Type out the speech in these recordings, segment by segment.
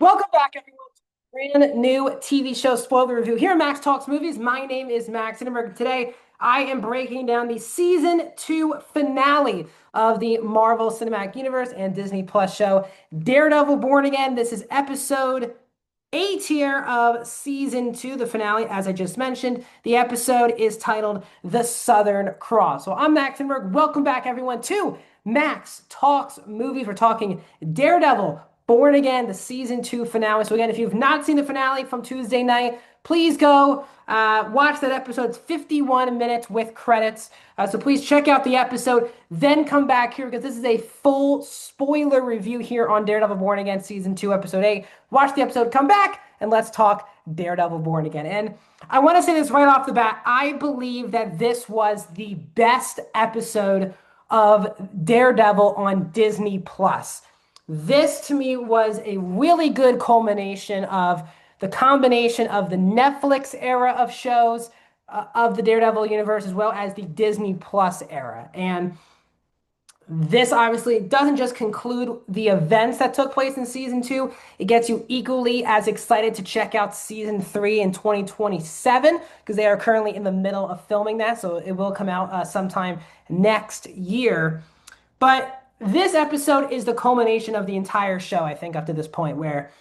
Welcome back, everyone, to a brand new TV show spoiler review here at Max Talks Movies. My name is Max Hindenburg. Today, I am breaking down the season 2 finale of the Marvel Cinematic Universe and Disney Plus show Daredevil Born Again. This is episode 8 here of season 2, the finale, as I just mentioned. The episode is titled The Southern Cross. So I'm Max Hindenburg. Welcome back, everyone, to Max Talks Movies. We're talking Daredevil Born Again, the season 2 finale. So again, if you've not seen the finale from Tuesday night, please go watch that episode. It's 51 minutes with credits. So please check out the episode, then come back here because this is a full spoiler review here on Daredevil Born Again, season 2, episode 8. Watch the episode, come back, and let's talk Daredevil Born Again. And I want to say this right off the bat. I believe that this was the best episode of Daredevil on Disney Plus. This to me was a really good culmination of the combination of the Netflix era of shows of the Daredevil universe as well as the Disney Plus era. And this obviously doesn't just conclude the events that took place in season 2, it gets you equally as excited to check out season 3 in 2027 because they are currently in the middle of filming that. So it will come out sometime next year. But this episode is the culmination of the entire show, I think, up to this point, where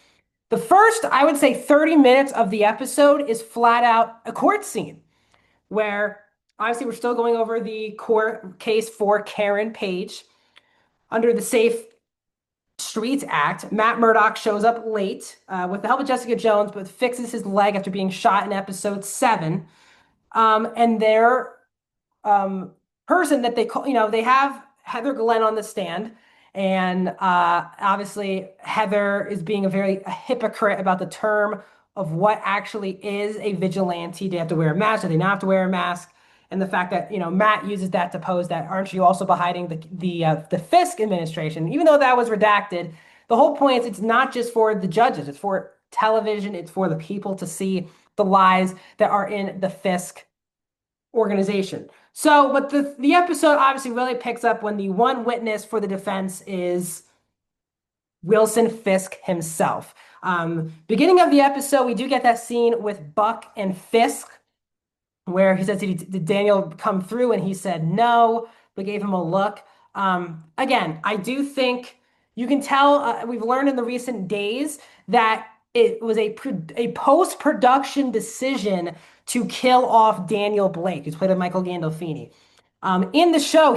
the first, I would say, 30 minutes of the episode is flat out a court scene where obviously we're still going over the court case for Karen Page. Under the Safe Streets Act, Matt Murdock shows up late with the help of Jessica Jones, but fixes his leg after being shot in episode 7. And their person that they call, they have Heather Glenn on the stand. And obviously, Heather is being a hypocrite about the term of what actually is a vigilante. Do they have to wear a mask? Do they not have to wear a mask? And the fact that Matt uses that to pose that aren't you also behind the Fisk administration? Even though that was redacted, the whole point is it's not just for the judges; it's for television. It's for the people to see the lies that are in the Fisk organization. So, but the episode obviously really picks up when the one witness for the defense is Wilson Fisk himself. Beginning of the episode, we do get that scene with Buck and Fisk where he says, did Daniel come through? And he said no, but gave him a look. Again, I do think you can tell, we've learned in the recent days that it was a post-production decision to kill off Daniel Blake, who's played by Michael Gandolfini. In the show,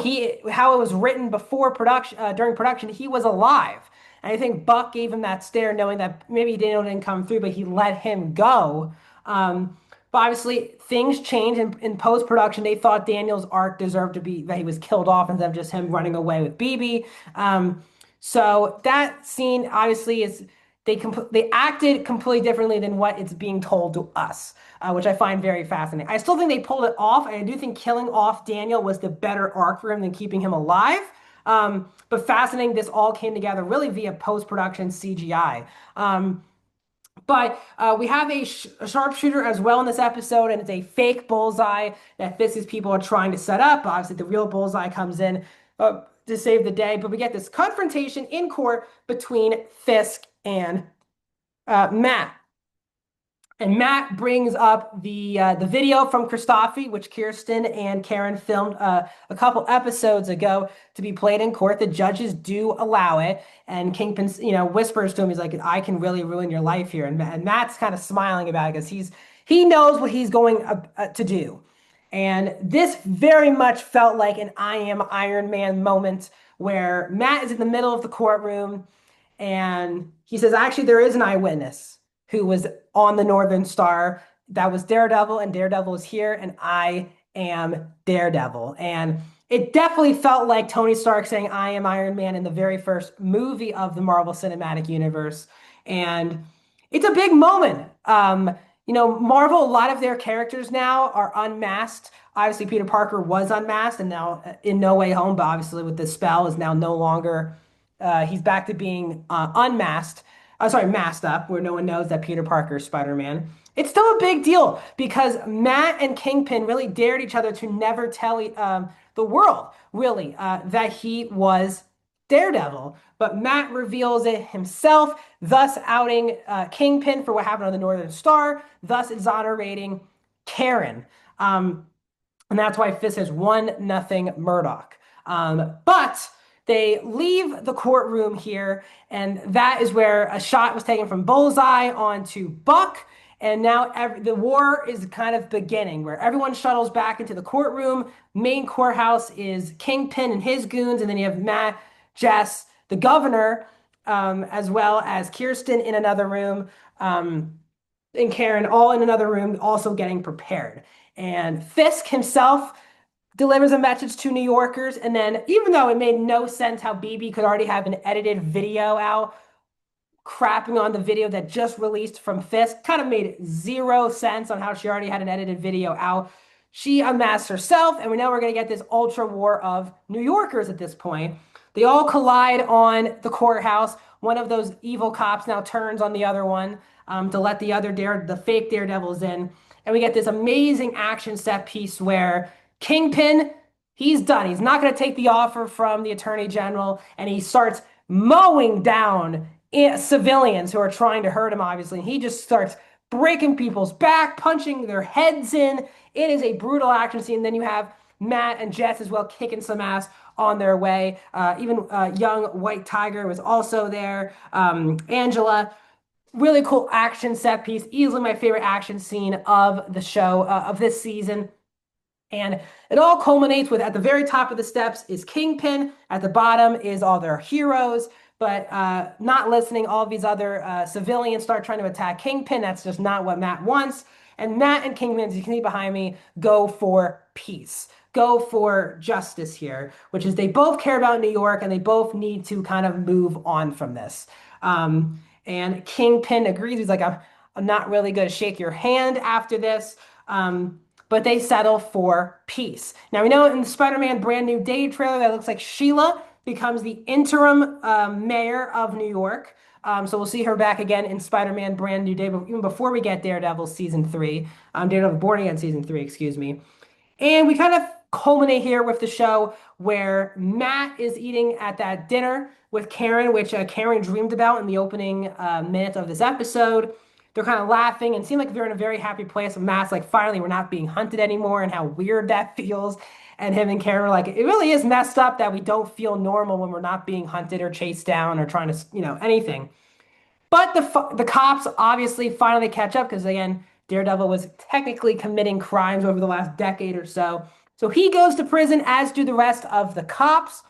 how it was written before production, during production, he was alive. And I think Buck gave him that stare, knowing that maybe Daniel didn't come through, but he let him go. But obviously, things change in post-production. They thought Daniel's arc deserved to be that he was killed off instead of just him running away with BB. So that scene obviously is they acted completely differently than what it's being told to us, which I find very fascinating. I still think they pulled it off, and I do think killing off Daniel was the better arc for him than keeping him alive. But fascinating, this all came together really via post-production CGI. But we have a sharpshooter as well in this episode, and it's a fake bullseye that Fisk's people are trying to set up. Obviously, the real bullseye comes in to save the day. But we get this confrontation in court between Fisk and Matt. And Matt brings up the video from Christophe, which Kirsten and Karen filmed a couple episodes ago to be played in court. The judges do allow it, and Kingpin, whispers to him, he's like, "I can really ruin your life here." And Matt's kind of smiling about it because he knows what he's going to do. And this very much felt like an I Am Iron Man moment where Matt is in the middle of the courtroom, and he says, "Actually, there is an eyewitness who was on the Northern Star. That was Daredevil, and Daredevil is here, and I am Daredevil." And it definitely felt like Tony Stark saying, "I am Iron Man" in the very first movie of the Marvel Cinematic Universe. And it's a big moment. Marvel, a lot of their characters now are unmasked. Obviously, Peter Parker was unmasked, and now in No Way Home, but obviously with the spell is now no longer, he's back to being unmasked. Masked up, where no one knows that Peter Parker is Spider-Man. It's still a big deal because Matt and Kingpin really dared each other to never tell the world, really, that he was Daredevil, but Matt reveals it himself, thus outing Kingpin for what happened on the Northern Star, thus exonerating Karen. Um, and that's why Fisk has 1-0 Murdoch. But they leave the courtroom here, and that is where a shot was taken from Bullseye onto Buck. And now the war is kind of beginning, where everyone shuttles back into the courtroom. Main courthouse is Kingpin and his goons, and then you have Matt, Jess, the governor, as well as Kirsten in another room, and Karen all in another room, also getting prepared. And Fisk himself delivers a message to New Yorkers. And then, even though it made no sense how BB could already have an edited video out, crapping on the video that just released from Fisk, kind of made zero sense on how she already had an edited video out. She unmasks herself, and we know we're going to get this ultra war of New Yorkers at this point. They all collide on the courthouse. One of those evil cops now turns on the other one to let the fake Daredevils in. And we get this amazing action set piece where Kingpin, he's done. He's not going to take the offer from the Attorney General, and he starts mowing down civilians who are trying to hurt him, obviously. And he just starts breaking people's back, punching their heads in. It is a brutal action scene. Then you have Matt and Jess as well kicking some ass on their way. Even young White Tiger was also there. Angela, really cool action set piece. Easily my favorite action scene of the show, of this season. And it all culminates with, at the very top of the steps is Kingpin. At the bottom is all their heroes. But not listening, all of these other civilians start trying to attack Kingpin. That's just not what Matt wants. And Matt and Kingpin, as you can see behind me, go for peace, go for justice here, which is they both care about New York and they both need to kind of move on from this. And Kingpin agrees. He's like, I'm not really going to shake your hand after this. But they settle for peace. Now, we know in the Spider-Man Brand New Day trailer that looks like Sheila becomes the interim mayor of New York. So we'll see her back again in Spider-Man Brand New Day, but even before we get Daredevil season 3, Daredevil Born Again season 3, excuse me. And we kind of culminate here with the show where Matt is eating at that dinner with Karen, which Karen dreamed about in the opening minute of this episode. They're kind of laughing and seem like they're in a very happy place. Matt's like, finally, we're not being hunted anymore, and how weird that feels. And him and Karen are like, it really is messed up that we don't feel normal when we're not being hunted or chased down or trying to, anything. But the cops obviously finally catch up because, again, Daredevil was technically committing crimes over the last decade or so. So he goes to prison, as do the rest of the cops.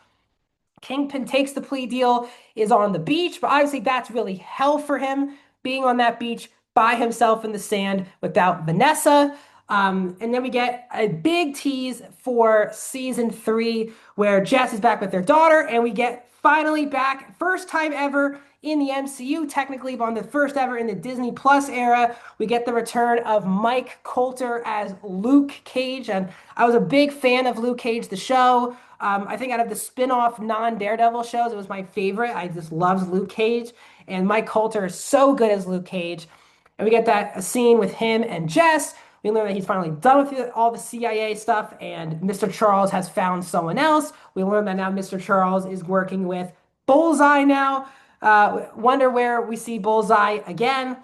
Kingpin takes the plea deal, is on the beach, but obviously that's really hell for him, being on that beach by himself in the sand without Vanessa. And then we get a big tease for season 3 where Jess is back with their daughter, and we get finally back, first time ever in the MCU, technically, but on the first ever in the Disney Plus era, we get the return of Mike Coulter as Luke Cage. And I was a big fan of Luke Cage, the show. I think out of the spin-off non-Daredevil shows, it was my favorite. I just loved Luke Cage. And Mike Coulter is so good as Luke Cage. And we get a scene with him and Jess. We learn that he's finally done with all the CIA stuff, and Mr. Charles has found someone else. We learn that now Mr. Charles is working with Bullseye now. Wonder where we see Bullseye again.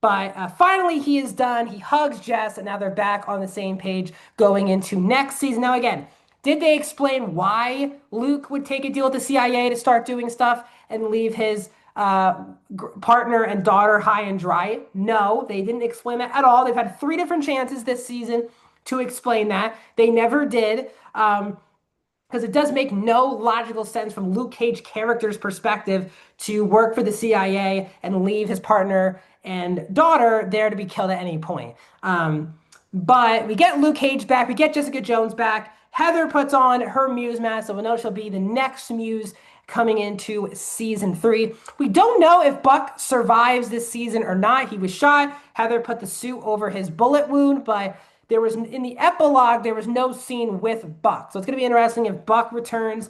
But finally, he is done. He hugs Jess, and now they're back on the same page going into next season. Now, again, did they explain why Luke would take a deal with the CIA to start doing stuff and leave his partner and daughter high and dry? No, they didn't explain that at all. They've had 3 different chances this season to explain that. They never did, because it does make no logical sense from Luke Cage's character's perspective to work for the CIA and leave his partner and daughter there to be killed at any point. But we get Luke Cage back. We get Jessica Jones back. Heather puts on her Muse mask, so we know she'll be the next Muse coming into season 3. We don't know if Buck survives this season or not. He was shot. Heather put the suit over his bullet wound, but there was, in the epilogue, there was no scene with Buck. So it's going to be interesting if Buck returns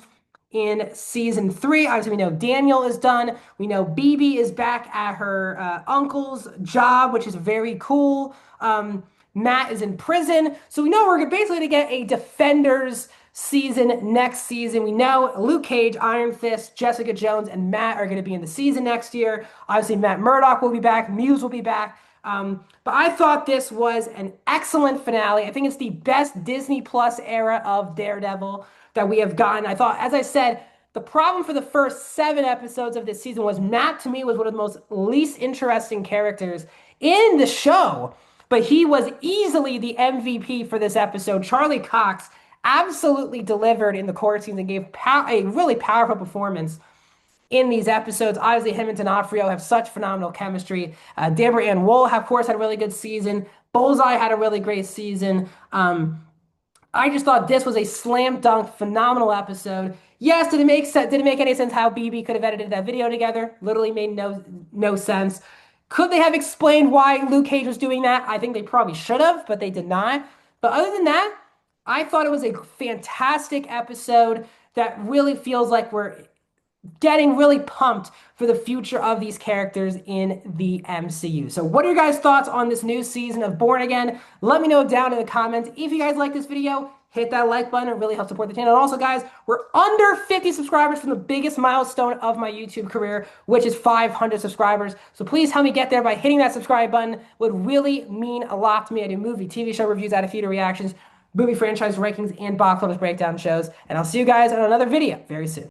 in season 3. Obviously, we know Daniel is done. We know BB is back at her uncle's job, which is very cool. Matt is in prison. So we know we're basically going to get a Defenders season next season. We know Luke Cage, Iron Fist, Jessica Jones, and Matt are going to be in the season next year. Obviously, Matt Murdock will be back. Muse will be back. But I thought this was an excellent finale. I think it's the best Disney Plus era of Daredevil that we have gotten. I thought, as I said, the problem for the first 7 episodes of this season was Matt, to me, was one of the most least interesting characters in the show. But he was easily the MVP for this episode. Charlie Cox absolutely delivered in the court scenes and gave a really powerful performance in these episodes. Obviously, him and D'Onofrio have such phenomenal chemistry. Deborah Ann Woll, of course, had a really good season. Bullseye had a really great season. I just thought this was a slam dunk, phenomenal episode. Yes, did it make sense? Did it make any sense how BB could have edited that video together? Literally made no sense. Could they have explained why Luke Cage was doing that? I think they probably should have, but they did not. But other than that, I thought it was a fantastic episode that really feels like we're getting really pumped for the future of these characters in the MCU. So what are your guys' thoughts on this new season of Born Again? Let me know down in the comments. If you guys like this video, hit that like button. It really helps support the channel. And also, guys, we're under 50 subscribers from the biggest milestone of my YouTube career, which is 500 subscribers. So please help me get there by hitting that subscribe button. Would really mean a lot to me. I do movie, TV show reviews, out-of-theater reactions, movie franchise rankings, and box office breakdown shows. And I'll see you guys on another video very soon.